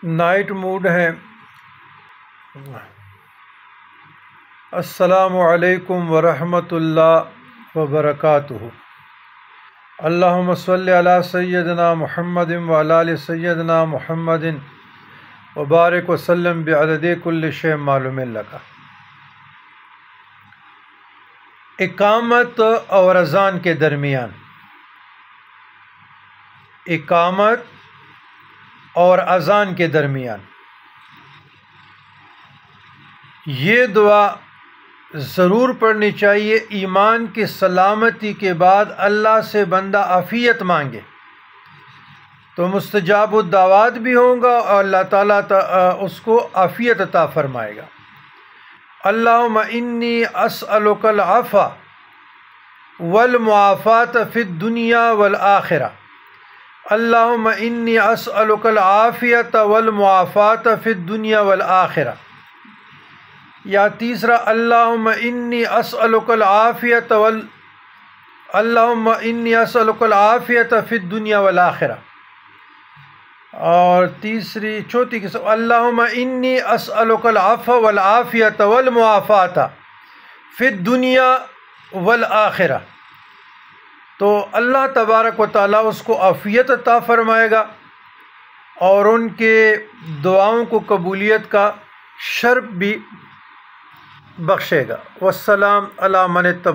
Night mood ہے۔ السلام علیکم ورحمۃ اللہ وبرکاتہ۔ اللہم صلی علی سیدنا محمد وعلی آل سیدنا محمد وبارک وسلم بعدد کل شیء معلوم لک۔ اقامت اور اذان کے درمیان، اقامت اور اذان کے درمیان یہ دعا ضرور پڑھنی چاہیے۔ ایمان کی سلامتی کے بعد اللہ سے بندہ عافیت مانگے تو مستجاب الدعوات بھی ہوں گا اور اللہ تعالیٰ اس کو عافیت عطا فرمائے گا۔ اللہم انی اسألک العفو والمعافاۃ فی الدنیا والآخرہ۔ اللہم انی اسألک العافیۃ والمعافاۃ فی الدنیا والآخرہ۔ یا تیسرا، اللہم انی اسألک العافیۃ اللہم انی اسألک العافیۃ فی الدنیا والآخرہ۔ اور چوتھی قسم، اللہم انی اسألک العفو والعافیۃ والمعافاۃ فی الدنیا والآخرہ۔ تو اللہ تبارک و تعالیٰ اس کو عافیت عطا فرمائے گا اور ان کے دعاؤں کو قبولیت کا شرف بھی بخشے گا۔ والسلام علی من اتبع